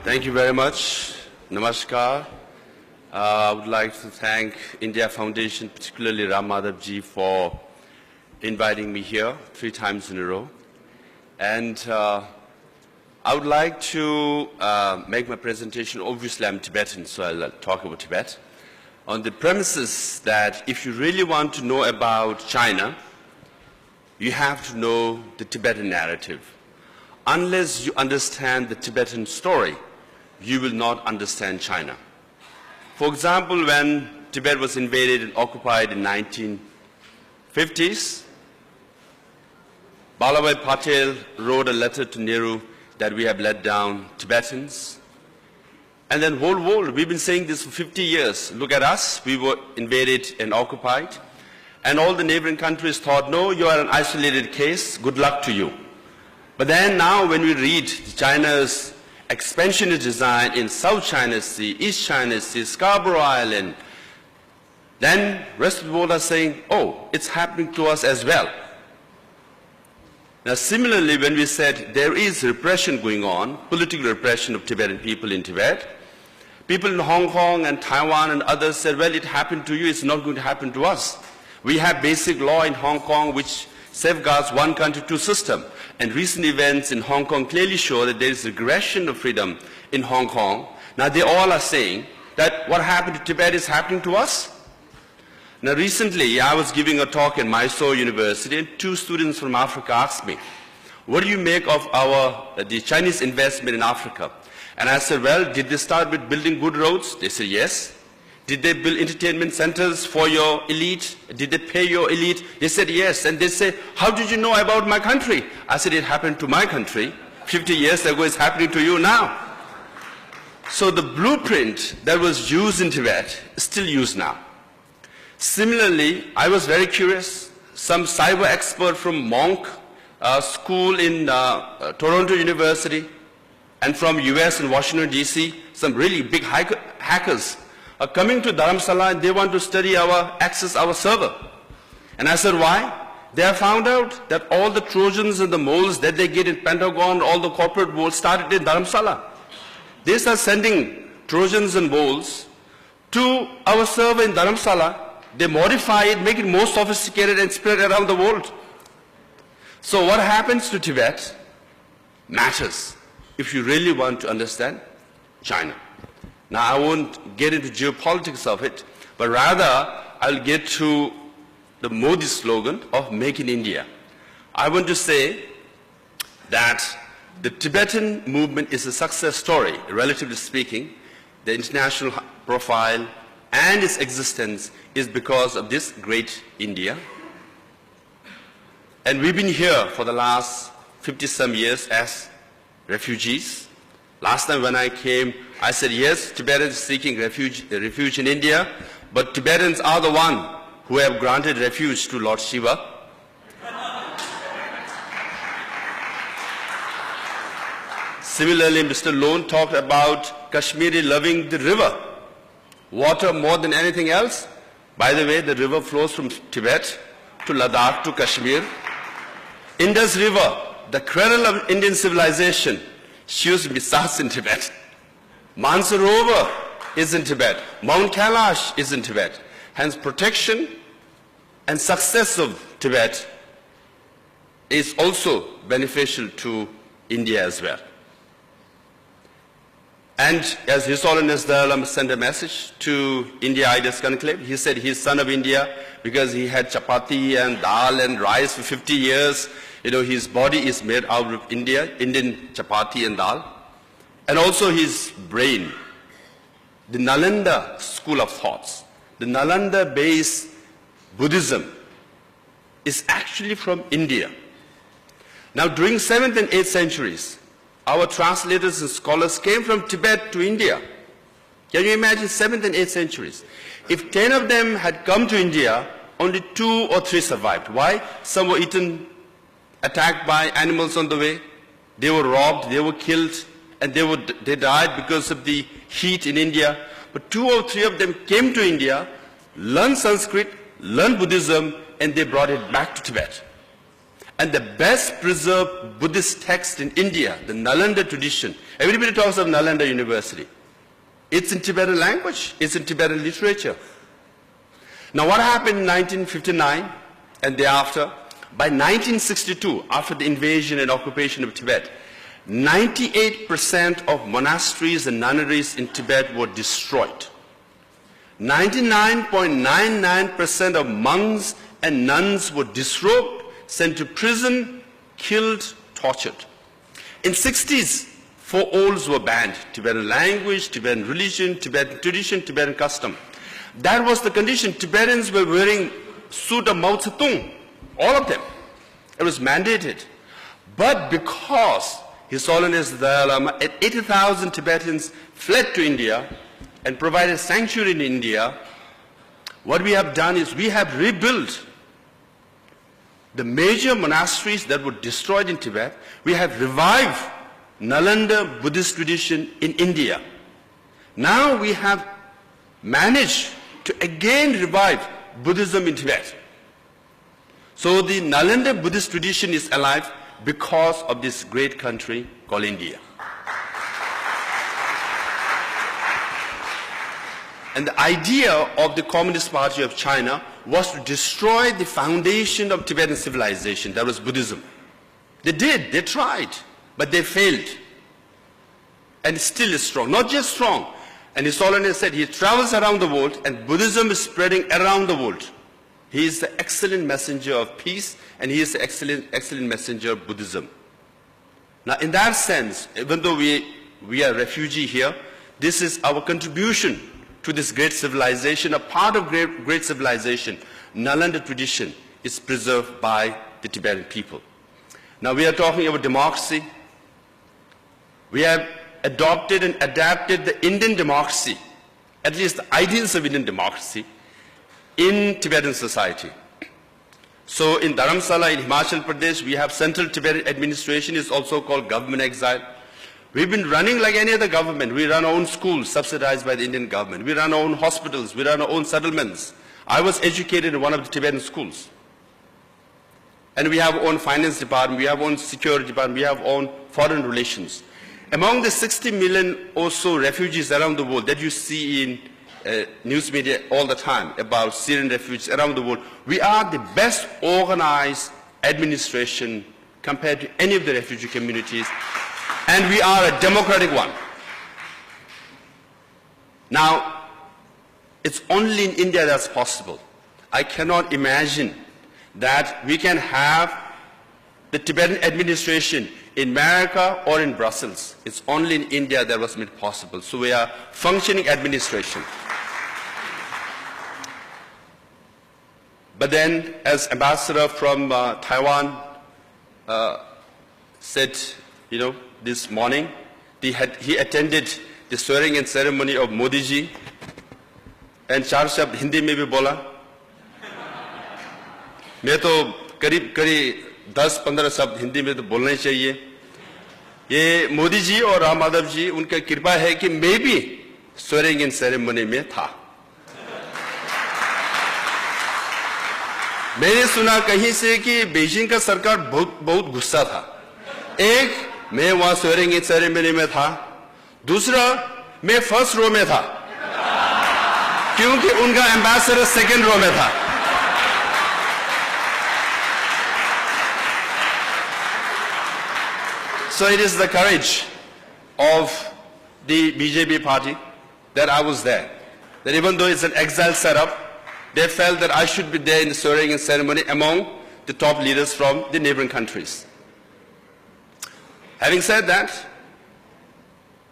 Thank you very much. Namaskar. I would like to thank India Foundation, particularly Ram Madhav ji, for inviting me here 3 times in a row. And I would like to make my presentation. Obviously, I'm Tibetan, so I'll talk about Tibet, on the premises that if you really want to know about China, you have to know the Tibetan narrative. Unless you understand the Tibetan story, you will not understand China. For example, when Tibet was invaded and occupied in 1950s, Vallabhbhai Patel wrote a letter to Nehru that we have let down Tibetans. And then whole world, we've been saying this for 50 years. Look at us, we were invaded and occupied. And all the neighboring countries thought, no, you are an isolated case, good luck to you. But then now when we read China's expansionist design in South China Sea, East China Sea, Scarborough Island, then rest of the world are saying, oh, it's happening to us as well. Now similarly, when we said there is repression going on, political repression of Tibetan people in Tibet, people in Hong Kong and Taiwan and others said, well, it happened to you, it's not going to happen to us. We have basic law in Hong Kong which safeguards one country, two system. And recent events in Hong Kong clearly show that there is regression of freedom in Hong Kong. Now they all are saying that what happened to Tibet is happening to us. Now recently I was giving a talk in Mysore University and 2 students from Africa asked me, what do you make of the Chinese investment in Africa? And I said, well, did they start with building good roads? They said, yes. Did they build entertainment centers for your elite? Did they pay your elite? They said yes. And they said, how did you know about my country? I said, it happened to my country 50 years ago, it's happening to you now. So the blueprint that was used in Tibet is still used now. Similarly, I was very curious. Some cyber expert from Monk School in Toronto University and from US and Washington, D.C., some really big hackers are coming to Dharamsala and they want to study access our server. And I said, why? They have found out that all the Trojans and the moles that they get in Pentagon, all the corporate moles started in Dharamsala. They start sending Trojans and moles to our server in Dharamsala. They modify it, make it more sophisticated and spread around the world. So what happens to Tibet matters if you really want to understand China. Now I won't get into geopolitics of it, but rather I'll get to the Modi slogan of Make in India. I want to say that the Tibetan movement is a success story, relatively speaking. The international profile and its existence is because of this great India. And we've been here for the last 50-some years as refugees. Last time when I came, I said, yes, Tibetans seeking refuge in India, but Tibetans are the one who have granted refuge to Lord Shiva. Similarly, Mr. Lone talked about Kashmiri loving the river, water more than anything else. By the way, the river flows from Tibet to Ladakh to Kashmir. Indus River, the cradle of Indian civilization, shows starts in Tibet. Mansarovar is in Tibet. Mount Kailash is in Tibet. Hence, protection and success of Tibet is also beneficial to India as well. And as His Holiness Dalai Lama sent a message to India Ideas Conclave, he said he's son of India because he had chapati and dal and rice for 50 years. You know, his body is made out of Indian chapati and dal. And also his brain, the Nalanda school of thoughts, the Nalanda-based Buddhism is actually from India. Now during 7th and 8th centuries, our translators and scholars came from Tibet to India. Can you imagine 7th and 8th centuries? If 10 of them had come to India, only 2 or 3 survived. Why? Some were eaten, attacked by animals on the way. They were robbed, they were killed, and they died because of the heat in India. But 2 or 3 of them came to India, learned Sanskrit, learned Buddhism, and they brought it back to Tibet. And the best preserved Buddhist text in India, the Nalanda tradition, everybody talks of Nalanda University. It's in Tibetan language, it's in Tibetan literature. Now what happened in 1959 and thereafter? By 1962, after the invasion and occupation of Tibet, 98% of monasteries and nunneries in Tibet were destroyed. 99.99% of monks and nuns were disrobed, sent to prison, killed, tortured. In 60s, 4 olds were banned: Tibetan language, Tibetan religion, Tibetan tradition, Tibetan custom. That was the condition. Tibetans were wearing suit of Mao Zedong, all of them. It was mandated. But because His Holiness the Dalai Lama and 80,000 Tibetans fled to India and provided sanctuary in India, what we have done is we have rebuilt the major monasteries that were destroyed in Tibet. We have revived Nalanda Buddhist tradition in India. Now we have managed to again revive Buddhism in Tibet. So the Nalanda Buddhist tradition is alive because of this great country called India. And the idea of the Communist Party of China was to destroy the foundation of Tibetan civilization, that was Buddhism. They did, they tried, but they failed. And still is strong, not just strong. And His Holiness said he travels around the world and Buddhism is spreading around the world. He is the excellent messenger of peace and he is the excellent messenger of Buddhism. Now in that sense, even though we are refugee here, this is our contribution to this great civilization, a part of great civilization. Nalanda tradition is preserved by the Tibetan people. Now we are talking about democracy. We have adopted and adapted the Indian democracy, at least the ideals of Indian democracy, in Tibetan society. So in Dharamsala, in Himachal Pradesh, we have central Tibetan administration, is also called government exile. We've been running like any other government. We run our own schools subsidized by the Indian government. We run our own hospitals. We run our own settlements. I was educated in one of the Tibetan schools. And we have our own finance department. We have our own security department. We have our own foreign relations. Among the 60 million or so refugees around the world that you see in news media all the time about Syrian refugees around the world, we are the best organized administration compared to any of the refugee communities. And we are a democratic one. Now, it's only in India that's possible. I cannot imagine that we can have the Tibetan administration in America or in Brussels. It's only in India that was made possible. So we are functioning administration. But then, as ambassador from Taiwan said, this morning, he attended the swearing-in ceremony of Modi ji, and 4 शब्द हिंदी में भी बोला. मैं तो करीब 10-15 शब्द हिंदी में तो बोलना ही चाहिए. ये मोदी जी और राम माधव जी, उनका कृपा है कि मैं भी swearing-in ceremony में था. मैंने सुना कहीं से कि बीजिंग का सरकार बहुत गुस्सा था. एक, मैं वहां swearing-in ceremony में था. दूसरा, मैं फर्स्ट रो में था क्योंकि उनका एम्बेसडर सेकंड रो में था. So it is the courage of the BJP party that I was there. That even though it's an exile setup, they felt that I should be there in the swearing-in ceremony among the top leaders from the neighboring countries. Having said that,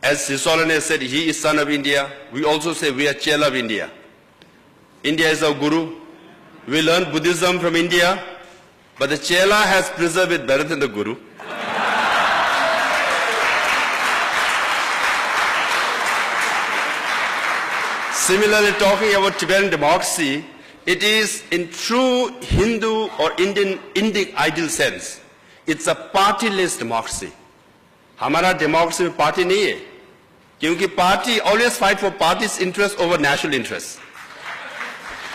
as His Holiness said, he is son of India, we also say we are Chela of India. India is our guru. We learn Buddhism from India, but the Chela has preserved it better than the guru. Similarly, talking about Tibetan democracy, it is in true Hindu or Indic ideal sense. It's a partyless democracy. हमारा democracy में party नहीं है, क्योंकि party always fight for party's interest over national interest.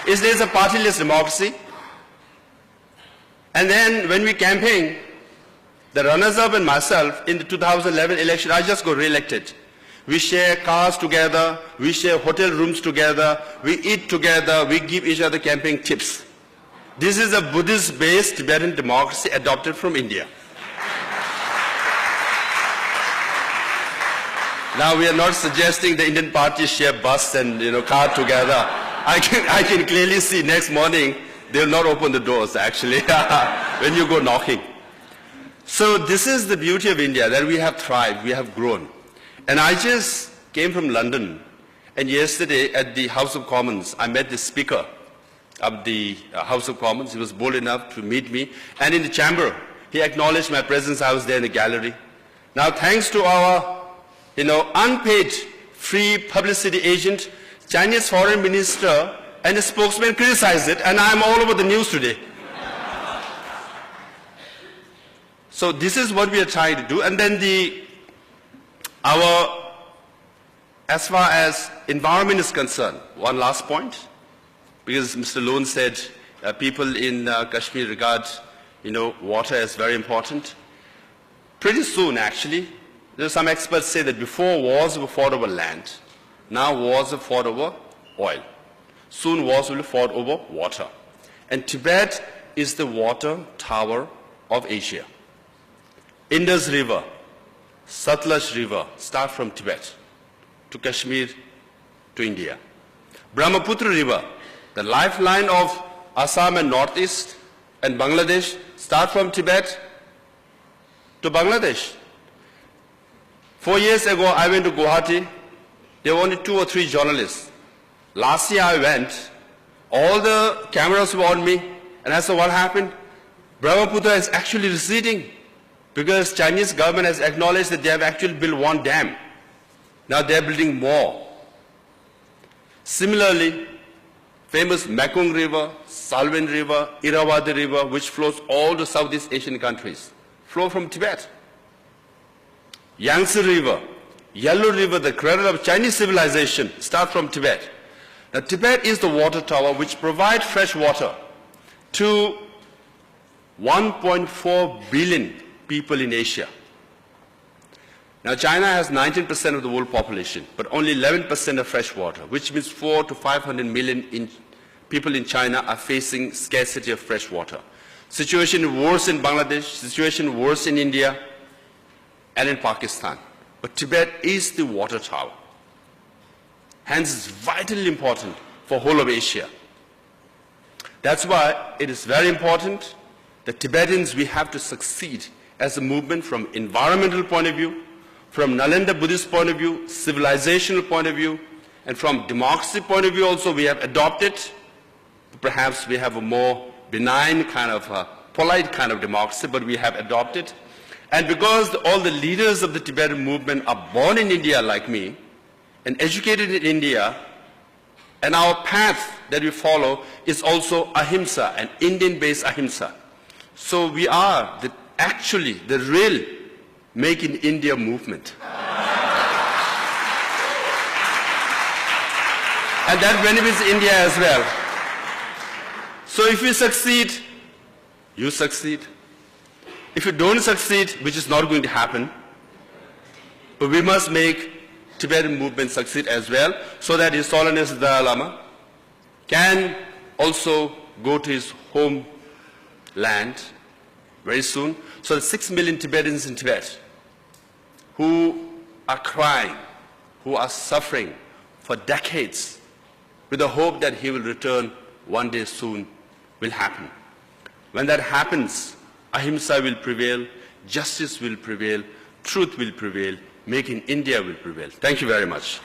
It is a partyless democracy, And then when we campaigned, the runners-up and myself in the 2011 election, I just got re-elected. We share cars together, we share hotel rooms together, we eat together, we give each other campaign tips. This is a Buddhist-based Tibetan democracy adopted from India. Now we are not suggesting the Indian parties share bus and car together. I can clearly see next morning they will not open the doors actually when you go knocking. So this is the beauty of India, that we have thrived, we have grown. And I just came from London, and yesterday at the House of Commons, I met the Speaker of the House of Commons. He was bold enough to meet me. And in the chamber, he acknowledged my presence. I was there in the gallery. Now, thanks to our, unpaid free publicity agent, Chinese Foreign Minister and a spokesman criticized it, and I'm all over the news today. So this is what we are trying to do. And then as far as environment is concerned, one last point, because Mr. Lone said people in Kashmir regard, water as very important. Pretty soon, actually, some experts say that before wars were fought over land, now wars are fought over oil. Soon wars will be fought over water. And Tibet is the water tower of Asia. Indus River, Satluj River start from Tibet to Kashmir to India. Brahmaputra River, the lifeline of Assam and Northeast and Bangladesh, start from Tibet to Bangladesh. 4 years ago, I went to Guwahati. There were only 2 or 3 journalists. Last year I went, all the cameras were on me, and I said, what happened? Brahmaputra is actually receding, because Chinese government has acknowledged that they have actually built one dam. Now they are building more. Similarly, famous Mekong River, Salween River, Irrawaddy River, which flows all the Southeast Asian countries, flow from Tibet. Yangtze River, Yellow River, the cradle of Chinese civilization, start from Tibet. Now Tibet is the water tower which provides fresh water to 1.4 billion people in Asia. Now China has 19% of the world population, but only 11% of fresh water, which means 400 to 500 million people in China are facing scarcity of fresh water. Situation worse in Bangladesh, situation worse in India and in Pakistan. But Tibet is the water tower. Hence it's vitally important for whole of Asia. That's why it is very important that Tibetans, we have to succeed as a movement from environmental point of view, from Nalanda Buddhist point of view, civilizational point of view, and from democracy point of view also we have adopted. Perhaps we have a more benign kind of, polite kind of democracy, but we have adopted. And because all the leaders of the Tibetan movement are born in India like me, and educated in India, and our path that we follow is also ahimsa, an Indian-based ahimsa. So we are actually the real Make in India movement. And that benefits India as well. So if we succeed, you succeed. If you don't succeed, which is not going to happen, but we must make Tibetan movement succeed as well, so that His Holiness the Dalai Lama can also go to his home land very soon. So the 6 million Tibetans in Tibet who are crying, who are suffering for decades, with the hope that he will return one day soon, will happen. When that happens, ahimsa will prevail, justice will prevail, truth will prevail, Make in India will prevail. Thank you very much.